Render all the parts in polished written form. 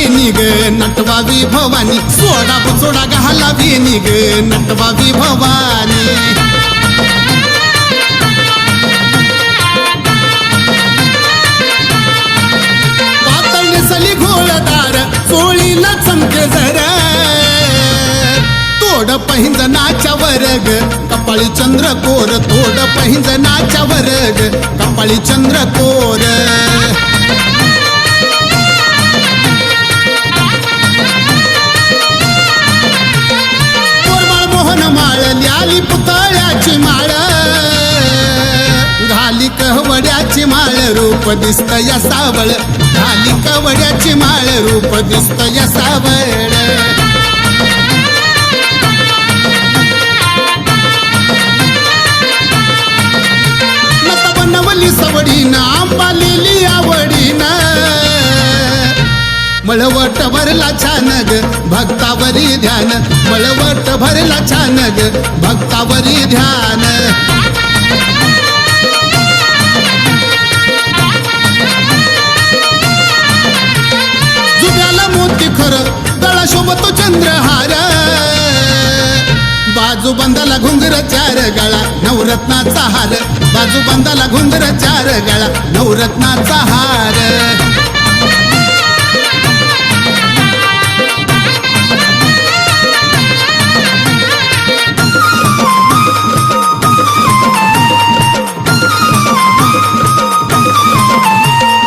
निग नटवावी भवानी सोडा बुचोडा घालावी निग नटवावी भवानी पातळ नेसली घोळदार चोळीला चमके जर तोड पहिंजनाच्या वर्ग कपाळी चंद्रकोर तोड पहिंजनाच्या वर्ग कपाळी चंद्रकोर कोरमाळ मोहन माळ ल्याली पुतळ्याची माळ घाली कहवड्याची माळ रूप दिसत या सावळ घाली कहवड्याची माळ रूप दिसत या सावळ बनवली सवडीना आंबालेली आवडीना मळवट भरला छान ग भक्तावरी ध्यान मळवट भरला छान ग भक्तावरी ध्यान जुब्याला मोती खर गळा शोभतो चंद्रहार बाजू बंदाला घुंगर चार गळा नवरत्नाचा हार बाजू बंदाला घुंगर चार गळा नवरत्नाचा हार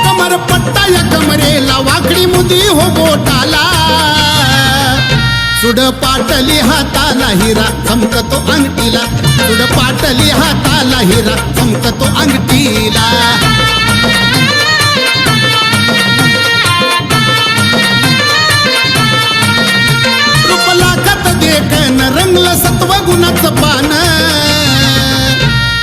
कमर पट्टा या कमरेला वाकडी मुदी हो बोटाला सुड पाटली हाताला हिरा चमकतो अंगठीला सुड पाटली हाताला हिरा चमकतो अंगठीला रूप लाखात देखन रंगलं सत्व गुणाचं पान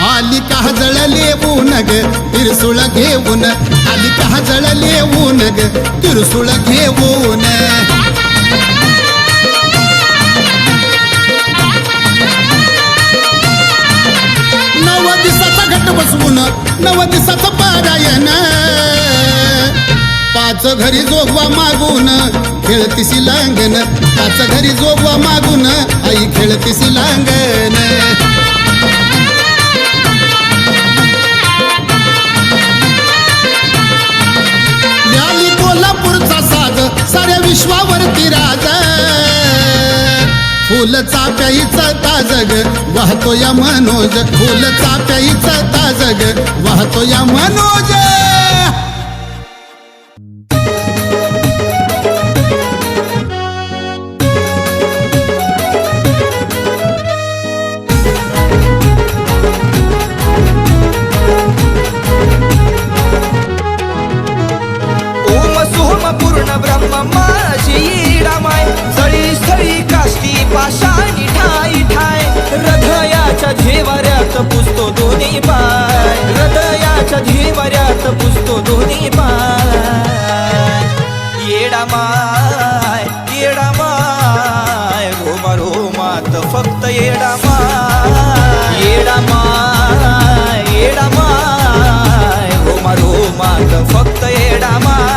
आली का जळले ऊन ग तिरसुळ घेऊन आली का जळले ऊन ग तिरसुळ घेऊन घट बसवून नव दिसाचं पारायण पाच घरी जोगवा मागून खेळतीसी लांगण पाच घरी जोगवा मागून आई खेळतीसी लांगण ल्याली कोल्हापूरचा साज साऱ्या विश्वावरती राज फुल चाप्याईचा ताजग वाहतो या मनोज फुल चाप्याईचा ताजग वाहतो या मनोज ओम सोम पूर्ण ब्रह्म माझी रामाय सळी सळी काष्टी पाषाणी ठाई ठाय हृदयाच्या झेवाऱ्यात पुसतो दोन्ही पाय हृदयाच्या झेवाऱ्यात पुसतो दोन्ही पाय येडा माय रोमा रोमात फक्त येडा माय रोमा रोमात फक्त येडा माय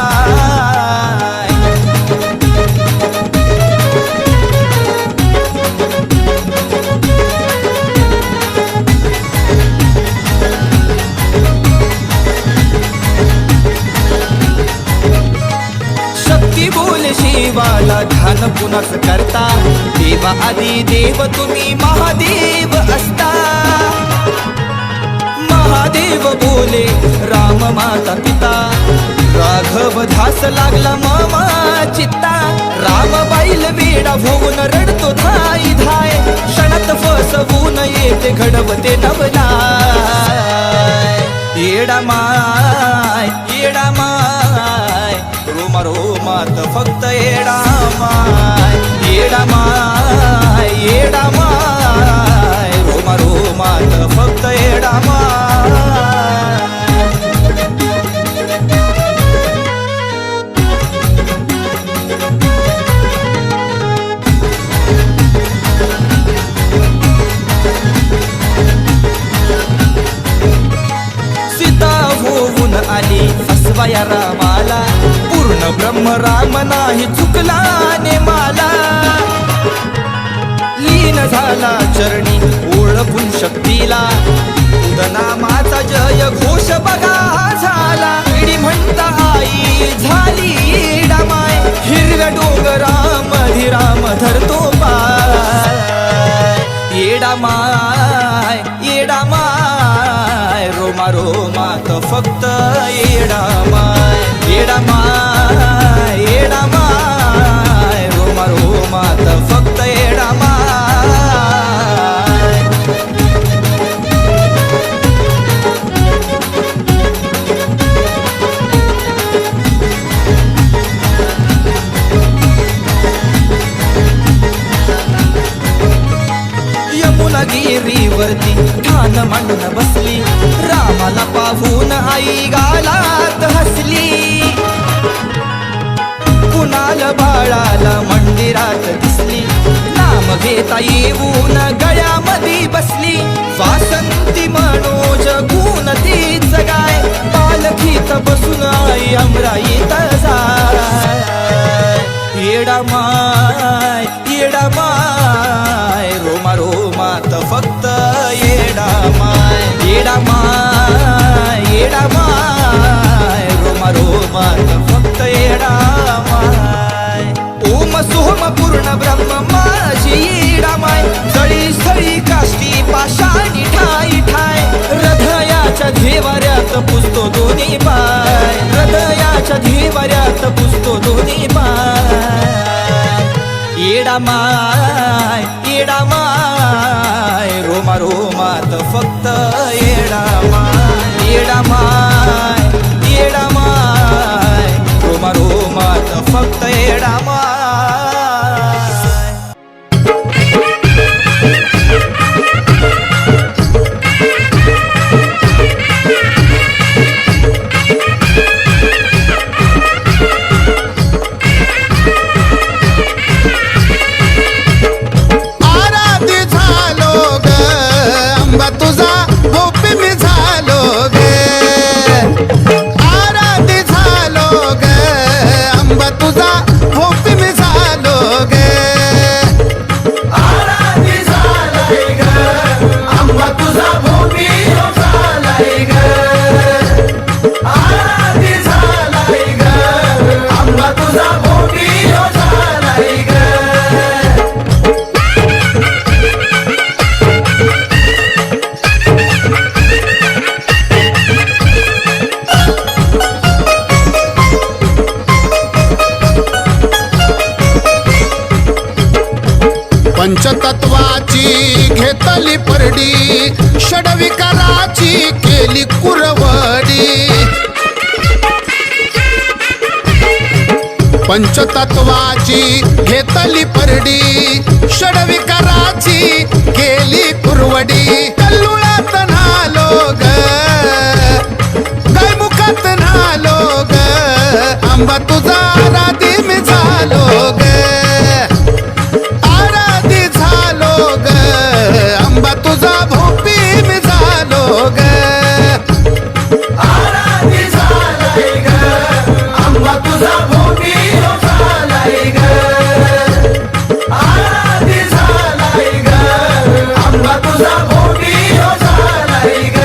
शिवाला ध्यान पुनस करता देवा आदी देव तुम्ही महादेव असता महादेव बोले राम माता पिता राघव ध्यास लागला मामा चित्ता राम बाईल वेडा होऊन रडतो धाई धाय क्षणात फसवून येते घडवते नवनाय येडा माय रोमा रोमात फक्त येडा माय रोमा रोमात फक्त येडा माय सीता होऊन आली फसवाया रामाला पूर्ण ब्रह्म राम नाही चुकला ने मला लीन झाला चरणी ओळखून शक्तीला उदनामाचा जय घोष बघा झाला इडी म्हणता आई झाली डामाय हिरव्या डोंगरामध्ये राम धरतो पाय येडामाय रोमा रोमात फक्त येडामाय येडामाय येडामाय रोमा रोमात फक्त येडामाय गिरीवरती ठाण मांडून बसली रामाला पाहून आई गालात हसली कुणाल बाळाला मंदिरात दिसली नाम घेता येऊन गळ्यामध्ये बसली वासंती मनोज गुण तीच गाय पालखीत बसून आई अमराईत जाय येडामाय येडामाय रोमा रोमात फक्त येडामाय येडामाय येडामाय रोमा रोमात फक्त येडामाय ओम सोम पूर्ण ब्रह्म माझी येडामाय सळी सळी काष्टी पाषाणी ठाई ठाय हृदयाच्या धेवाऱ्यात पुसतो दोन्ही पाय हृदयाच्या धेवाऱ्यात पुसतो दोन्ही पाय येडामाय येडामाय रोमा रोमात फक्त येडामाय येडामाय येडामाय रोमा रोमात फक्त येडामाय पंचतत्वाची घेतली परडी षडविकाराची केली कुरवडी पंचतत्वाची घेतली परडी षडविकाराची केली कुरवडी कल्लुळात नालो ग गायमुखात नालो ग आंबा तुझा राधी मी झालो ग आंबा तुझा भोपी मी झालो ग आराधी झालाय ग आंबा तुझा भोपी झालाय ग आराधी झालाय ग आंबा तुझा भोपी झालाय ग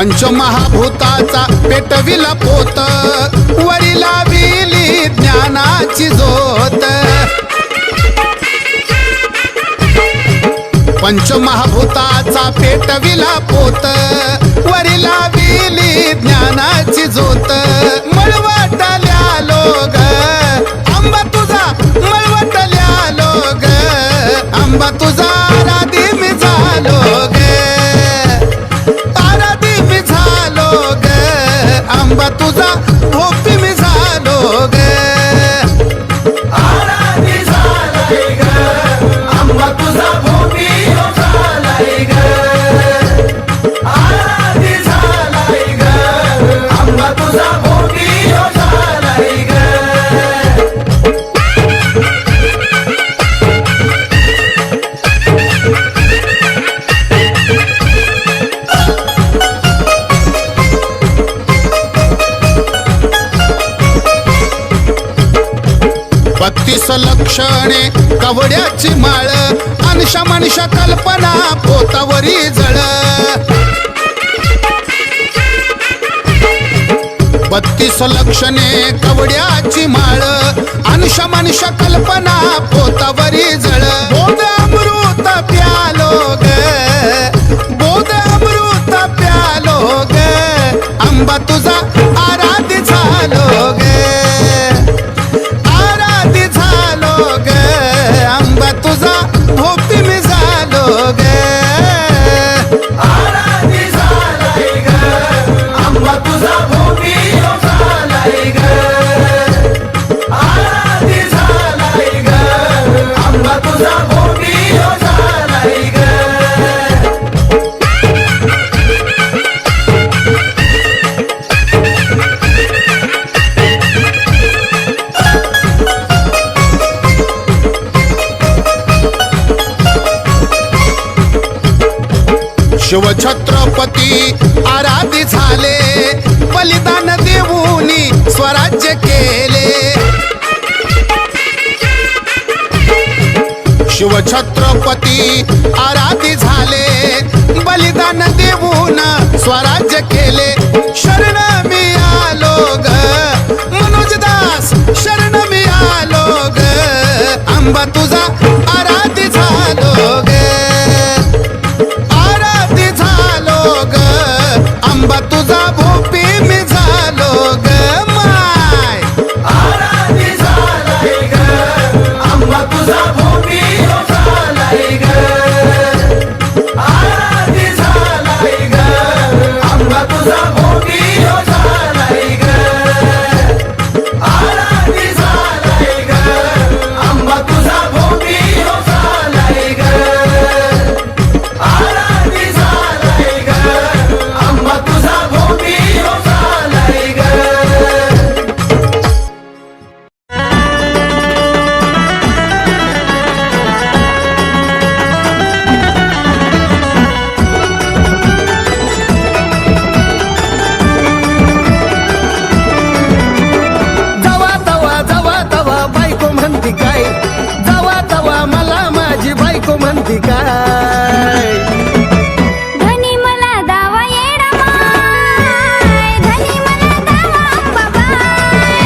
पंचमहाभूताचा पेटविला पोत वरीला विली ज्ञानाची जोत पंचमहाभूताचा पेटविला पोत वरीला विली ज्ञानाची जोत मळवटल्या लोग आंबा तुझा मळवटल्या लोग आंबा तुझा राधी मी झालो ग आंबा तुझा भोपी मी झालो ग आराधी झालाय ग आंबा तुझा भोपी झालाय ग आराधी झालाय ग आंबा तुझा भोपी झालाय बत्तीस लक्षणे कवड्याची माळ अंश मनुष्य कल्पना पोतावरी जळ 32 लक्षणे कवड्याची माळ अंश मनुष्य कल्पना पोतावरी जळ बोध अमृत प्यालो ग बोध अमृत प्यालो ग आंबा तुझा आराधी झालो ग आराधी झालो ग आंबा तुझा भोपी मी झालो ग आराधी झालाय ग आंबा तुझा भोपी झालाय ग आराधी झालाय ग आंबा तुझा भोपी झालाय ग शिवछत्रपती आराधी झाले बलिदान देऊनी स्वराज्य केले शिवछत्रपती आराधी झाले बलिदान देऊन स्वराज्य केले शरण मी आलो ग मनोजदास शरण मी आलो ग आंबा तुझा आराधी झालो ग आराधी झालो ग आंबा तुझा भोपी मी झालो ग माय आराधी झालाय ग आंबा तुझा भोपी झालाय ग आराधी झालाय ग आंबा तुझा भोपी झालाय ग आराधी झालाय ग आंबा तुझा भोपी झालाय ग आराधी झालाय ग आंबा तुझा भोपी झालाय ग जवा तवा बायको म्हणती काय जवा तवा मला माझी बायको म्हणती काय धनी मला दावा येडा माय धनी मला दावा अंबाबाई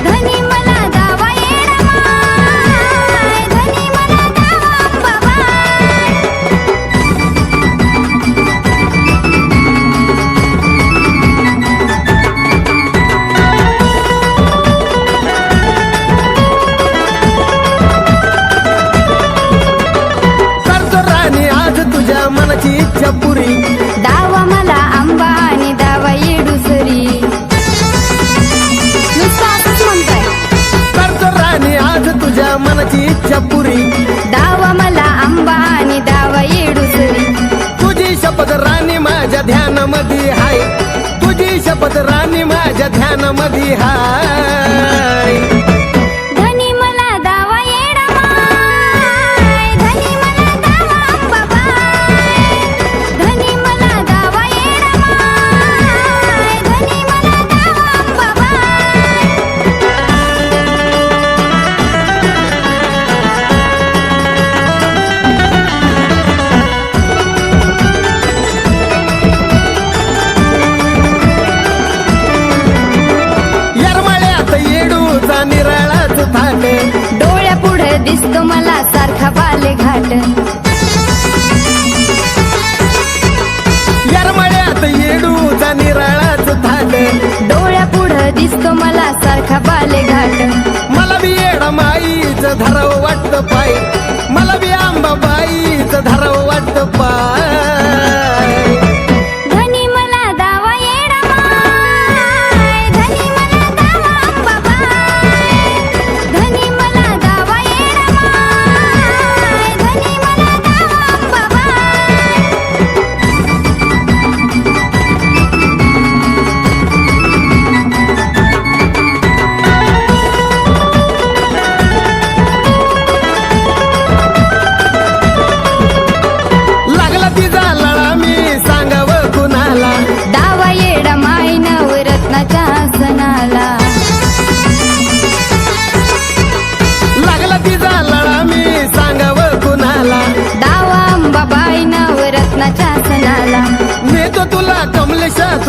धनी मला दावा येडा माय धनी मला दावा अंबाबाई करतो राणी आज तुझ्या मनाची इच्छा पुरी दावा मला आंबा आणि दावा येडुसरी नुसतं असंच म्हणताय करतो राणी आज तुझ्या मनाची इच्छा पुरी दावा मला आंबा आणि दावा येडुसरी तुझी शपथ राणी माझ्या ध्यानामध्ये हाय तुझी शपथ राणी माझ्या ध्यानामध्ये हाय धनी मला दावा येडा माय धनी मला दावा अंबाबाई धनी मला दावा येडा माय धनी मला दावा अंबाबाई यरमाळ्यात येडूचा निराळाच थाट डोळ्यापुढे दिसतो मला सारखा बालेघाट यरमाळ्यात येडूचा निराळाच थाट डोळ्यापुढे दिसतो मला सारखा बालेघाट मला बी येडा माईचं धराव वाटतं पाय मला बी आंबाबाईचं धराव वाटतं पाय धनी मला दावा येडा माय धनी मला दावा अंबाबाई धनी मला दावा येडा माय धनी मला दावा अंबाबाई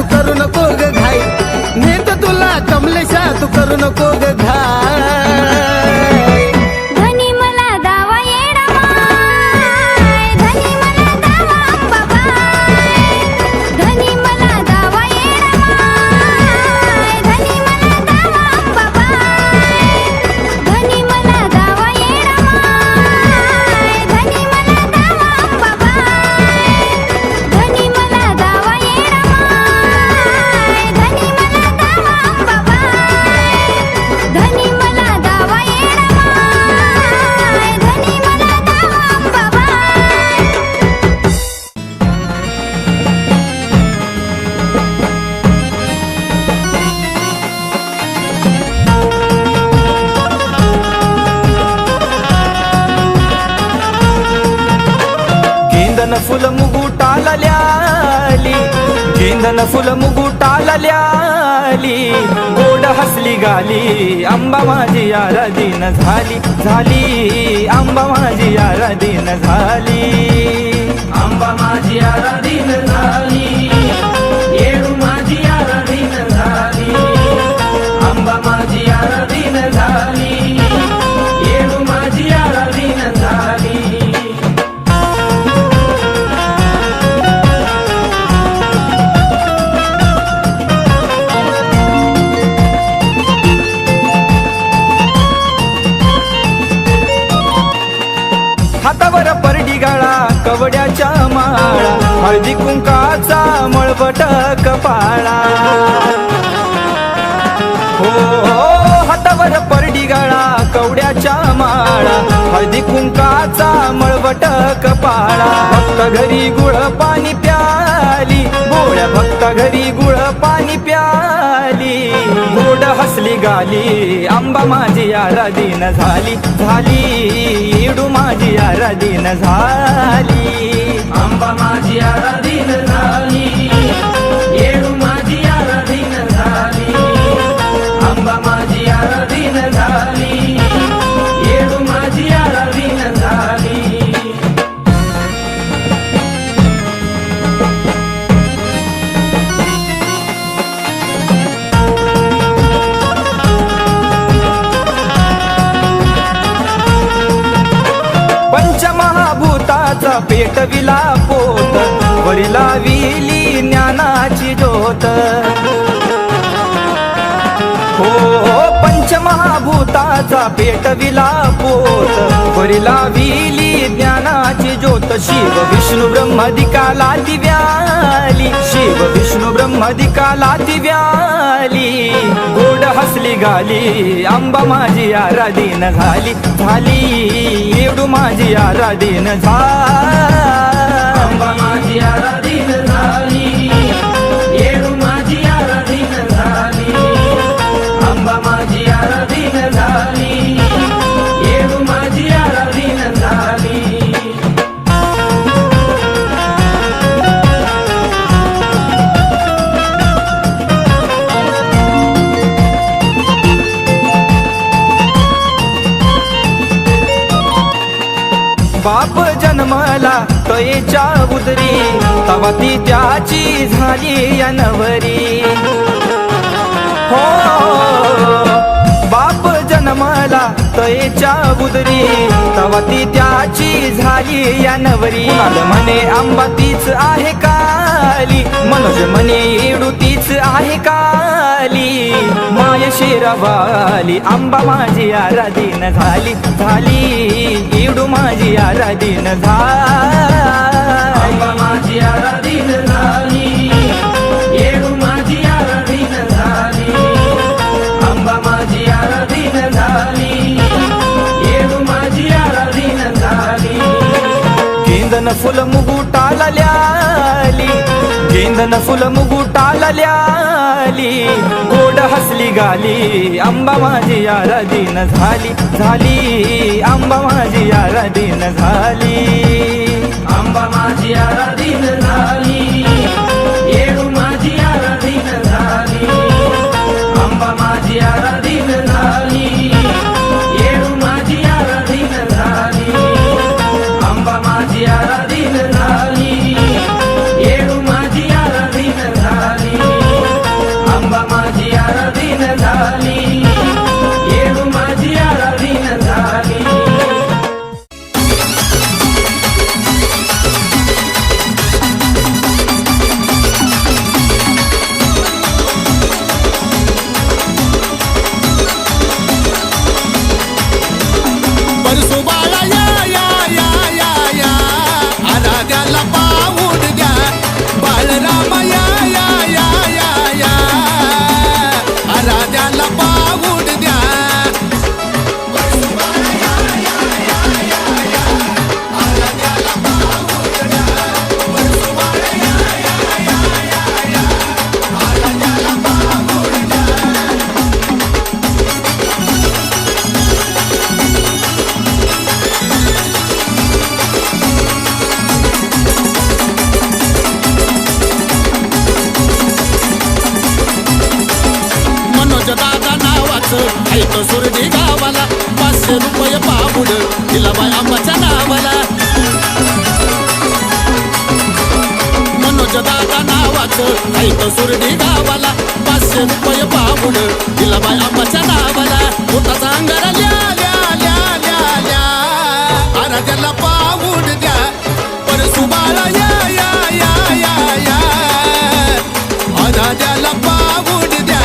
तू करू नको ग घाई नेत तुला कमलेशा तू करू नको ग घाई धनी मला दावा येडा माय धनी मला दावा अंबाबाई धनी मला दावा येडा माय धनी मला दावा अंबाबाई धनी मला दावा येडा माय धनी मला दावा अंबाबाई धनी मला दावा येडा माय धनी मला दावा अंबाबाई धनी मला दावा येडा माय धनी मला दावा अंबाबाई गेंदन फुल मुगुटाला ल्याली गेंदन फुल मुगुटाला ल्याली गोड हसली गाली आंबा माझी आराधीन झाली झाली आंबा माझी आराधीन झाली आंबा माझी आराधीन झाली येडू माझी आराधीन झाली आंबा माझी आराधीन झाली येडू माझी आराधीन झाली हातावर परडी गाळा कवड्याच्या माळा हळदी कुंकाचा मळबट कपाळा हो हातावर परडी गाळा कवड्याच्या माळा हळदी कुंकाचा मळबट कपाळा भक्त घरी गुळ पाणी प्याली गोड्या भक्त घरी गुळ पाणी प्याली गोड हसली गाली आंबा माझी आराधीन झाली झाली येडू माझी आराधीन झाली आंबा माझी आराधीन झाली येडू माझी आराधीन झाली आंबा माझी आराधीन झाली येडू माझी आराधीन झाली पंचमहाभूताचा पेटविला पोत वरीला विली ज्ञानाची ज्योत हो पंचमहाभूताचा पेटविला पोत वरीला विली ज्ञानाची ज्योत शिव विष्णू ब्रह्मदिकाला दिव्याली शिव विष्णू ब्रह्मदिकाला दिव्याली गोड हसली गाली आंबा माझी आराधीन झाली झाली येडू माझी आराधीन झाली आंबा माझी आराधीन झाली येडू माझी आराधीन झाली आंबा माझी आराधीन झाली येडू माझी आराधीन झाली बाप जन्मला तयेच्या उदरी तवा ती त्याची झाली अनवरी हो बाप जन्मला तयेच्या उदरी तवा ती त्याची झाली अनवरी म्हणे आंबा तीच आहे काली मनोज म्हणे येडू तीच आहे काली माय शेरावाली आंबा माझी आराधीन झाली झाली येडू माझी आराधीन झाली आंबा माझी आराधीन झाली येडू माझी आराधीन झाली आंबा माझी आराधीन झाली येडू माझी आराधीन झाली गेंदन फुल मुगुटाला ल्याली गेंदन फुल मुगुटाला ल्याली गोड हसली गाली आंबा माझी आराधीन झाली झाली आंबा माझी आराधीन झाली आंबा माझी आराधीन झाली येडू माझी आराधीन झाली आंबा माझी आराधीन झाली येडू माझी आराधीन झाली आंबा माझी आराधीन झाली येडू माझी आराधीन झाली 500 रुपये पाऊड दिला बाय आंबाच्या नावाला. मनोज दादा नावाचं ऐक सुरडी गावाला. 500 रुपये पाऊड दिला बाय आंबाच्या नावाला. पोटाचा अंगारा ल्या ल्या ल्या ल्या ल्या आराध्याला पाऊड द्या परसू बाळा या या या या या आराध्याला पाऊड द्या.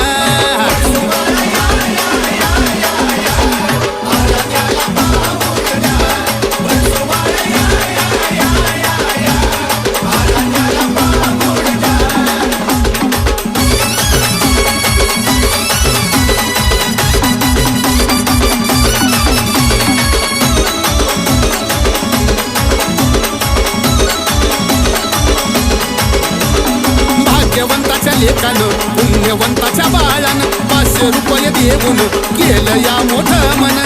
भाग्यवंताच्या लेकानं पुण्यवंताच्या बाळानं 500 रुपये देऊन केलं या मोठं मन.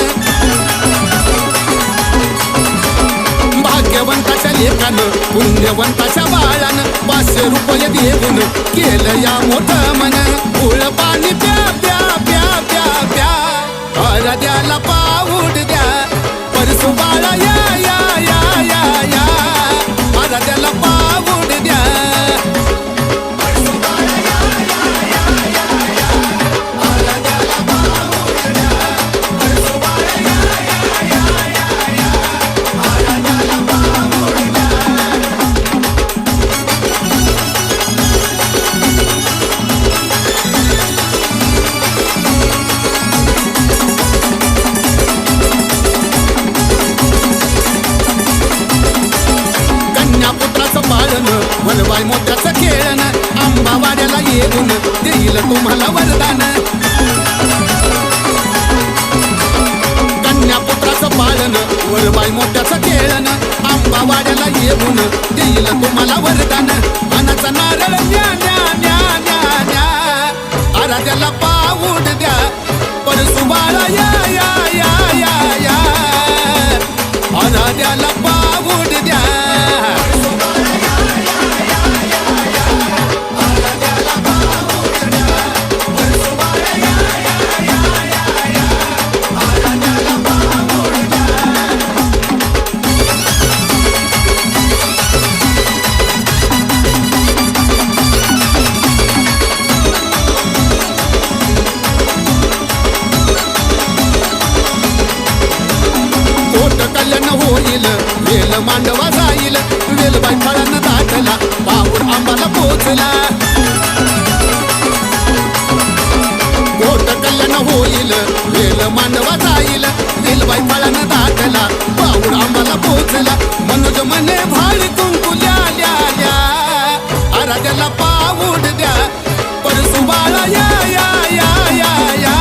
भाग्यवंताच्या लेकानं पुण्यवंताच्या बाळानं 500 रुपये देऊन केलं या मोठं मन. फुळ पाणी प्या प्या प्या प्या प्या आराध्याला पाऊड द्या परसू बाळा या या या या या आराध्याला पाऊड द्या. वरबाय मोत्याचं खेळणं आंबावाड्याला येऊन देईल तुम्हाला वरदान. कन्यापुत्राचं पाळणं वरबाय मोत्याचं खेळणं आंबावाड्याला येऊन देईल तुम्हाला वरदान. अनाचा नारळ न्या न्या न्या न्या न्या आराध्याला पाऊड द्या परसू बाळा या या या या या आराध्याला पाऊड द्या. होईल वेल मांडवा जाईल वेलबाई फळांना दाटला पाऊड आंबाला पोचला. पोट कल्याण होईल वेल मांडवा जाईल वेलबाई फळांना दाटला पाऊड आंबाला पोचला. मनोज म्हणे भाडी कुंकू ल्या ल्या ल्या आराध्याला पाऊड द्या परसू बाळा या या या या या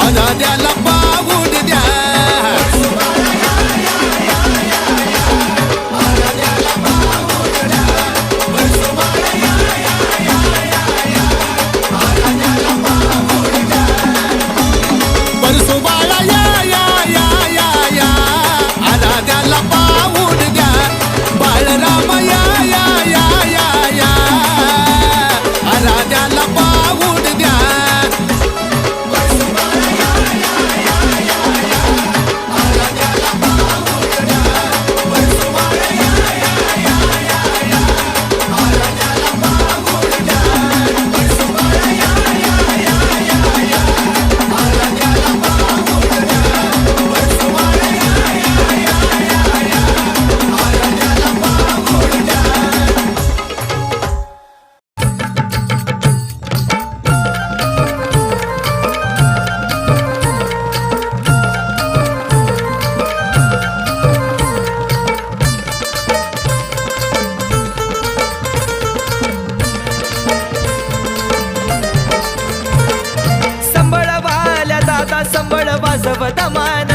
आराध्याला पाऊड द्या. वाजव दमान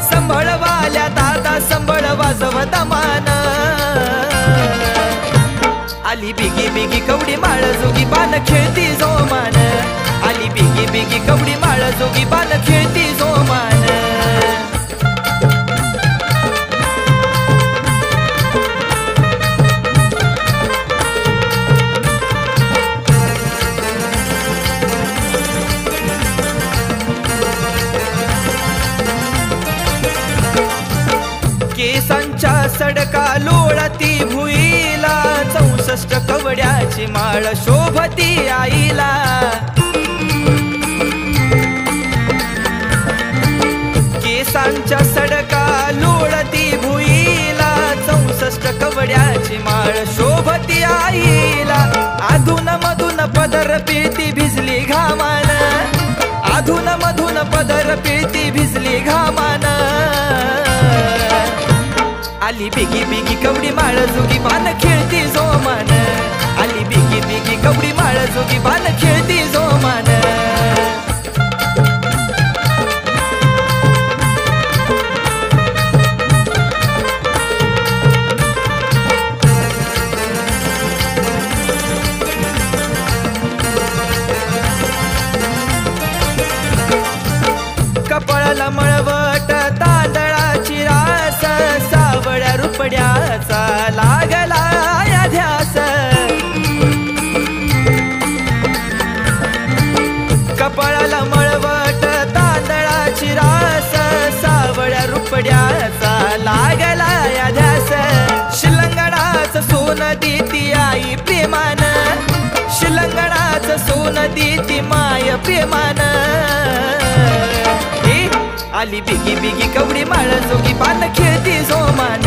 संभळवाल्या दादा संभळ वाजव दमान. आली बिगी बिगी कवडी माळ जोगी बाण खेळती जोमान. आली बिगी बिगी कवडी माळ जोगी बाण खेळती जोमान. सडका लोळती भुईला 64 कवड्याची माळ शोभती आईला केसांच्या सडका लोळती भुईला 64 कवड्याची माळ शोभती आईला अधून मधून पदर पिळती भिजली घामान अधून मधून पदर पिळती भिजली घामान आली बिगी बिगी कवडी माळ जोगी बाण खेळती जोमान आली बिगी बिगी कवडी माळ जोगी बाण खेळती जोमान कपाळाला मळवट तांदळाची रास सावळ्या रुपड्याचा लागला या ध्यास कपाळाला मळवट तांदळाची रास सावळ्या रुपड्याचा लागला या ध्यास शिलंगणाचं सोनं देती आई प्रेमान शिलंगणाचं सोनं देती माय प्रेमान आली बिगी बिगी कवडी माळ जोगी बाण खेळती जोमान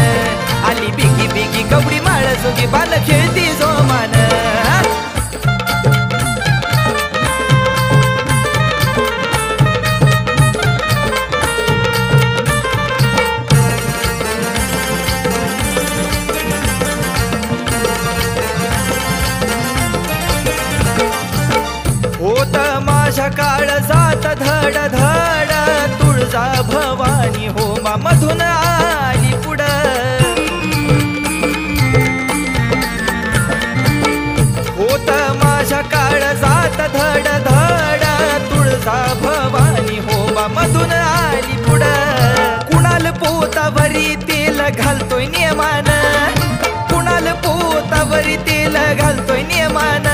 आली बिगी बिगी कवडी माळ जोगी बाण खेळती जोमान होत माझ्या काळ जात धड धड तुळजा भवानी होमा मधून आली पुढं होत माझ्या काळ जात धड धड तुळजा भवानी होमा मधून आली पुढं कुणाल पोतावरी तेल घालतोय नियमान कुणाल पोतावरी तेल घालतोय नियमान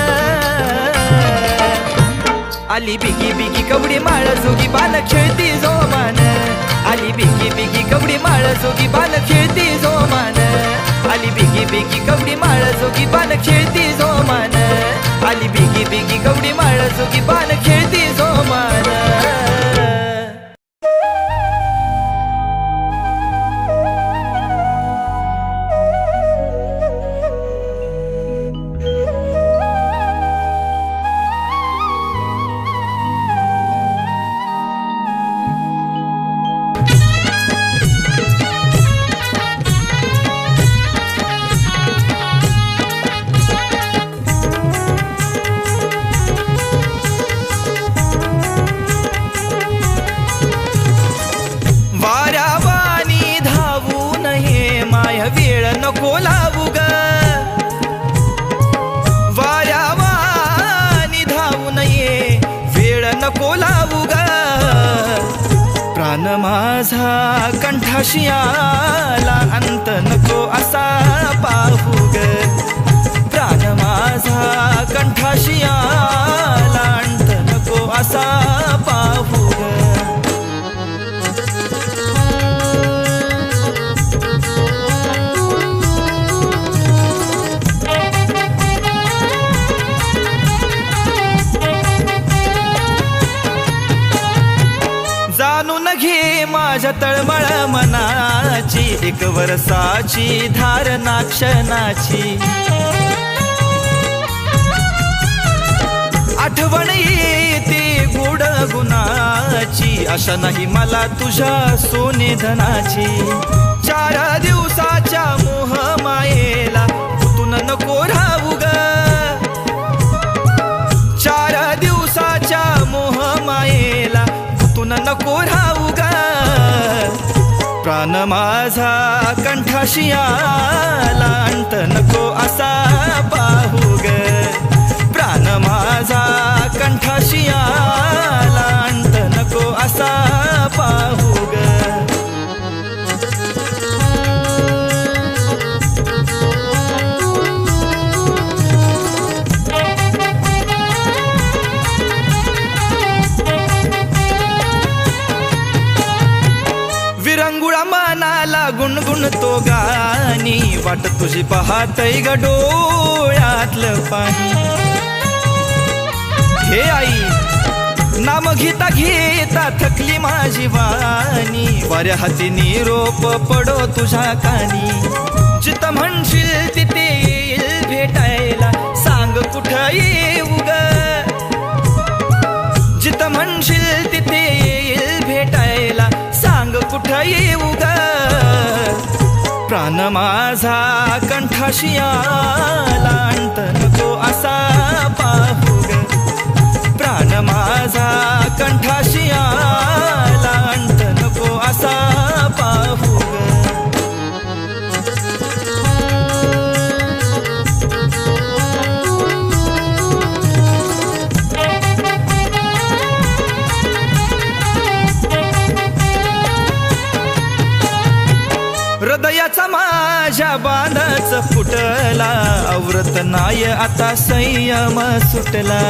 आली बिगी बिगी कवडी माळ जोगी बाण खेळती जोमान आली बिगी बिगी कवडी माळ जोगी बाण खेळती जोमान आली बिगी बिगी कवडी माळ जोगी बाण खेळती जोमान आली बिगी बिगी कवडी माळ जोगी बाण खेळती जोमान वेळ नको लावू ग वाऱ्यावानी धावू नये वेळ नको लावू ग प्राण माझा कंठाशी आला अंत नको असा पाहू ग प्राण माझा कंठाशी आला अंत नको असा पाहू ग जाणून घे माझ्या तळमळ मनाची एक वर्षाची धारणा क्षणाची आठवण येते गोड गुणाची आशा नाही मला तुझ्या सोने धनाची 4 दिवसाच्या मोह मायेला गुंतून नको राहू ग 4 दिवसाच्या मोह मायेला गुंतून नको राहू ग प्राण माझा कंठाशी आला अंत नको असा पाहू ग प्राण माझा कंठाशी आला अंत नको असा पाहू ग विरंगुळा मनाला गुणगुणतो गाणी वाट तुझी पाहतय ग डोळ्यातलं पाणी. हे आई नाम घेता घेता थकली माझी वाणी, वाऱ्या हाती निरोप पडो तुझ्या कानी. जित म्हणशील तिथे येईल भेटायला, सांग कुठं येऊ ग. जित म्हणशील तिथे येईल भेटायला, सांग कुठं येऊ ग. प्राण माझा कंठाशी आला, अंत नको असा पाहू ग. प्राण माझा कंठाशी आला, अंत नको असा पाहू ग. हृदयाचा माझ्या बांधाच फुटला, आवरत नाय आता संयम सुटला.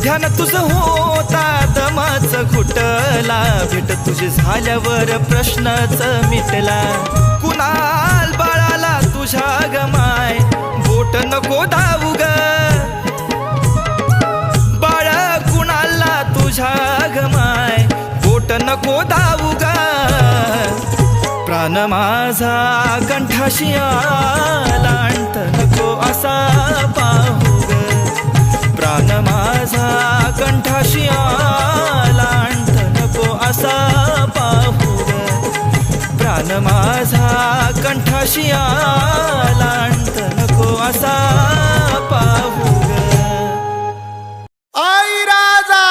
ध्यान तुझं होता दमाच घुटला, भेट तुझी झाल्यावर प्रश्नच मिटला. कुणाल बाळाला तुझ्या गमाय, बोट नको धावू ग. बाळ कुणाला तुझ्या गमाय, बोट नको धावू ग. प्राण माझा कंठाशी आला, अंत नको असा पाहू ग. प्राण माझा कंठाशी आला, अंत नको असा पाहू ग. प्राण माझा कंठाशी आला, अंत नको असा पाहू ग. आई राजा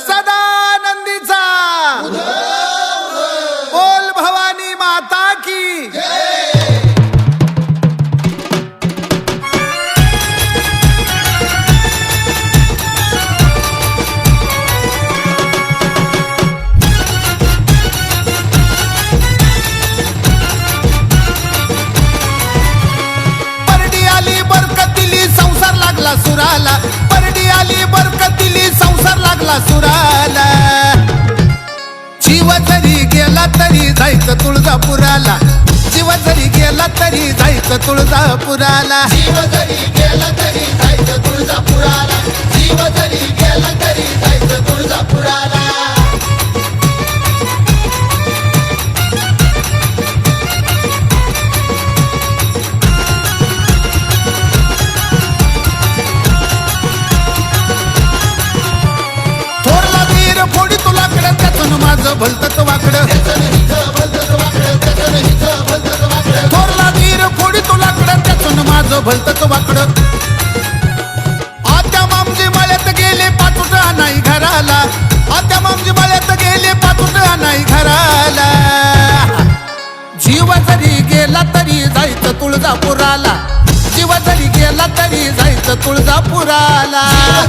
सदानंदीचा, बोल भवानी माता की. परडी आली बरकत दिली संसार लागला सुराला, परडी आली बरकत दिली संसार लागला सुराला. जीव जरी गेला तरी जायचं तुळजापुराला, जीव जरी गेला तरी जायचं तुळजापुराला. जीव जरी गेला तरी जायचं तुळजापुराला, जीव जरी गेला तरी जायचं तुळजापुराला. थोरला वीर फोडी तुला कडे त्यातून माझं भलतच वाकडं. थोरला वीर फोडी तुला कडे त्यातून माझं भलतच वाकडं. आत्या मामजी मळ्यात गेले पाचुट नाही घराला, आत्या मामजी मळ्यात गेले पाचुट नाही घराला. जीव जरी गेला तरी जायचं तुळजापुराला, जीव जरी गेला तरी जायचं तुळजापुराला.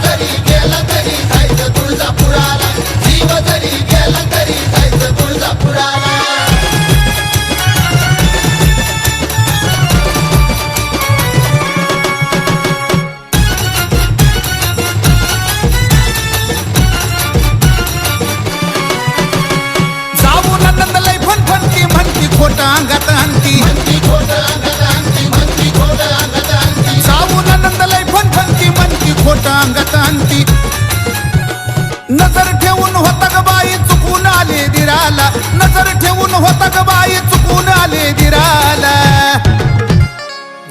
जरी गेला तरी जायचं तुळजापुराला, जीव जरी गेला तरी जायचं तुळजापुराला. जाऊन नंद लय फणफणती म्हणती खोट अंगात आणती, जाऊन नंद लय फणफणती म्हणती खोट अंगात आणती. नजर ठेवून होता ग बाई चुकून आले दिराला, नजर ठेवून होता ग बाई चुकून आले दिराला.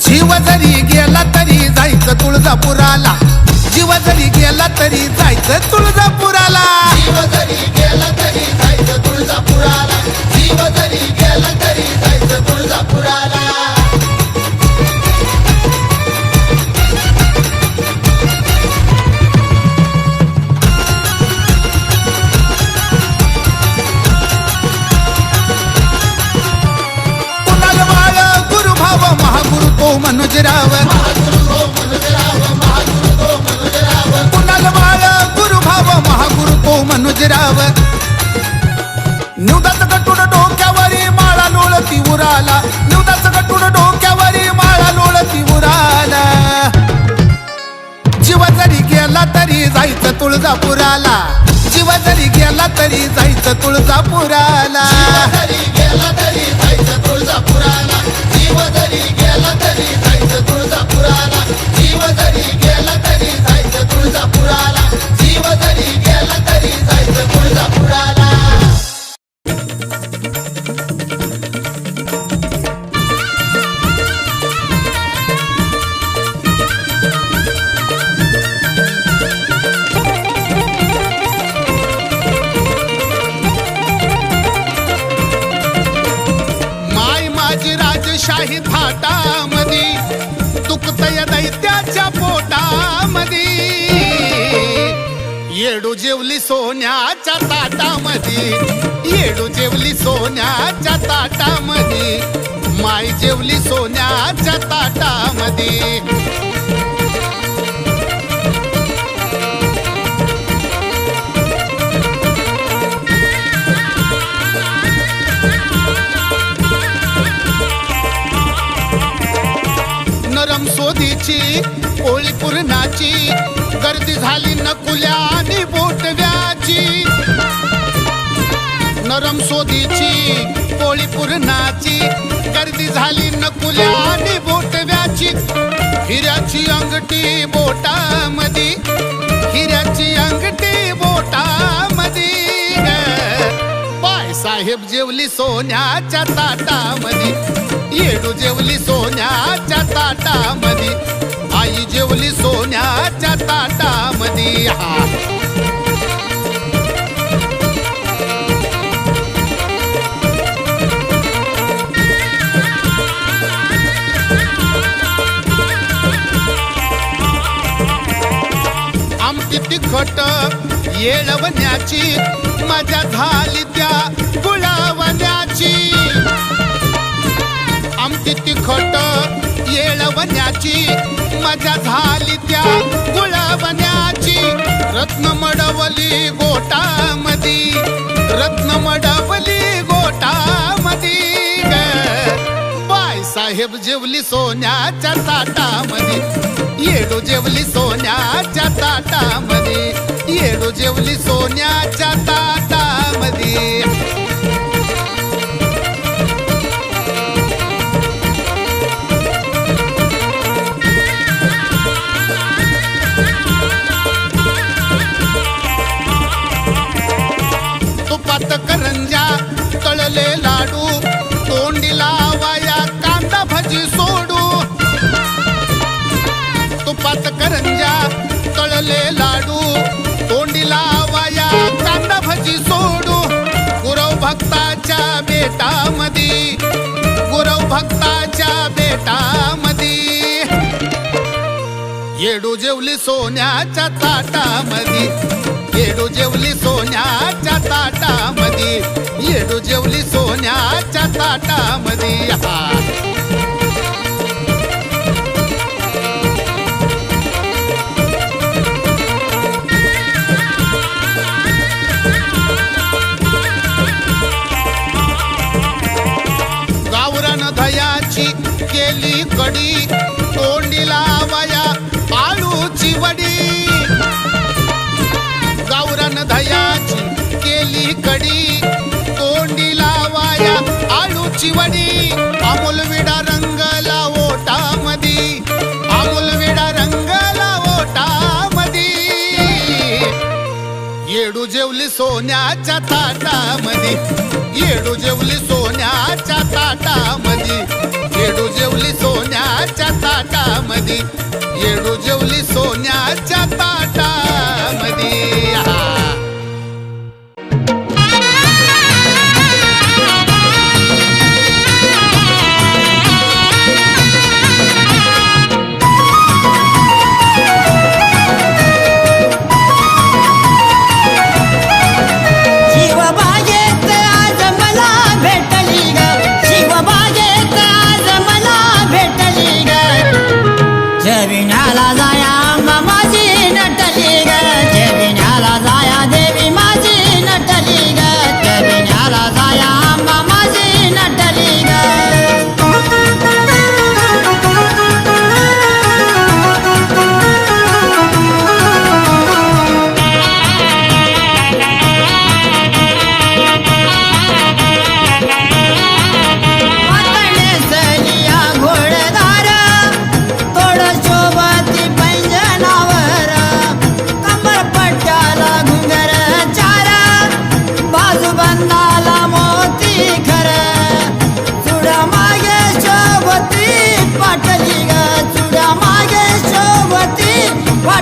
जीव जरी गेला तरी जायचं तुळजापुराला, जीव जरी गेला तरी जायचं तुळजापुराला. जीव जरी गेला तरी जायचं तुळजापुराला, जीव जरी गेला तरी जायचं तुळजापुराला. मनुजराव कुणाल बाळ गुरुभाव महागुरु तो मनुजराव. निवदाच गटूड डोक्यावरी माळा लोळती उराला, निवदाच गटूड डोक्यावरी माळा लोळती उराला. जीव जरी गेला तरी जायचं तुळजापुराला, जीव जरी गेला तरी जायचं तुळजापुराला, गेला तरी जायचं तुळजापुराला, जीव जरी गेला तरी जायचं तुळजापुराला, जीव जरी गेला तरी जायचं तुळजापुराला, जीव जरी गेला तरी जायचं तुळजापुराला. शाही थाटामधी दुखतय दैत्याच्या पोटामधी, येडू जेवली सोन्याच्या ताटामधी, येडू जेवली सोन्याच्या ताटामधी, माय जेवली सोन्याच्या ताटामधी. नरम सोदीची पोळी पुरणाची, गर्दी झाली नकुल्या आणि बोटव्याची. नरम सोदीची पोळी पुरणाची, गर्दी झाली नकुल्या आणि बोटव्याची. हिऱ्याची अंगठी बोटामधी, हिऱ्याची अंगठी बोटामधी, साहेब जेवली सोन्याच्या ताटामधी, येडू जेवली सोन्याच्या ताटामधी, आई जेवली सोन्याच्या ताटामधी. आमटी तिखट येळवण्याची, मजा झाली त्या गुळावण्याची. आमटी तिखट येळवण्याची, मजा झाली त्या गुळावण्याची. रत्न मडवली गोटामधी, रत्न मडवली गोटामधी, बाय साहेब जेवली सोन्याच्या ताटामधी, येडू जेवली सोन्याच्या ताटामधी, येडू जेवली सोन्याच्या ताटामधी. तुपात करंजा तळले लाडू, तोंडी लावाया कांदा भजी सोडू. तुपात करंजा तळले लाडू, तोंडी लावाया कांदा भजी सोडू. गुरव भक्ताच्या बेटामधी, गुरव भक्ताच्या बेटामधी, येडू जेवली सोन्याच्या ताटामधी, येडू जेवली सोन्याच्या ताटामधी, येडू जेवली सोन्याच्या ताटामधी. गावरान दह्याची केली कडी, तोंडी लावाया आळूची वडी. गावरान दह्याची केली कडी, तोंडी लावाया आळूची वडी. अमूल विडा रंगला ओटामधी, अमूल विडा रंगला ओटामधी, येडू जेवली सोन्याच्या ताटामधी, येडू जेवली सोन्याच्या ताटामधी, येडू जेवली सोन्याच्या ताटामधी, येडू जेवली सोन्याच्या ताटामधी. विणाला जाया मामाची नट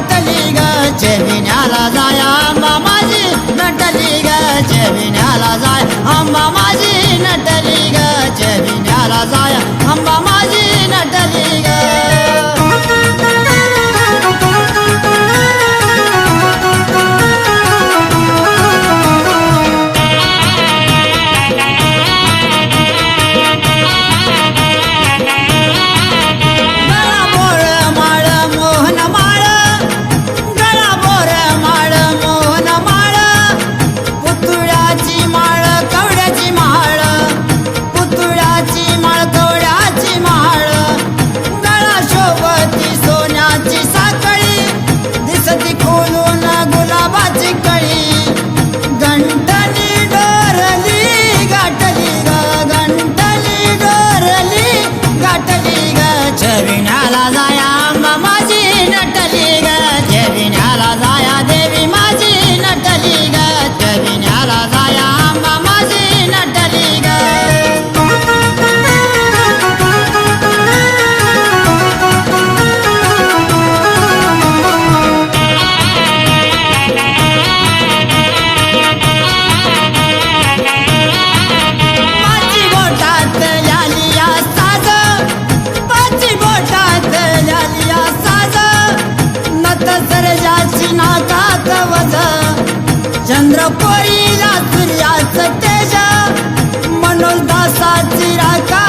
नटली ग जेविण्याला जाय आंबा माझी नटली ग जेविण्याला जाय आंबा माझी नटली ग जेविण्याला जाय आंबा माझी नटली ग जेविण्याला जाया आंबा माझी नटली ग जेविण्याला जाया देवी माझी नटली ग जेविण्याला जाया आंबा माझी नटली ग माझी बोटात यालिया साज माझी बोटात यालिया साज नत सरजाची नाकात वज चंद्रकोरीला सूर्याचं तेज मनोज दासाची राखा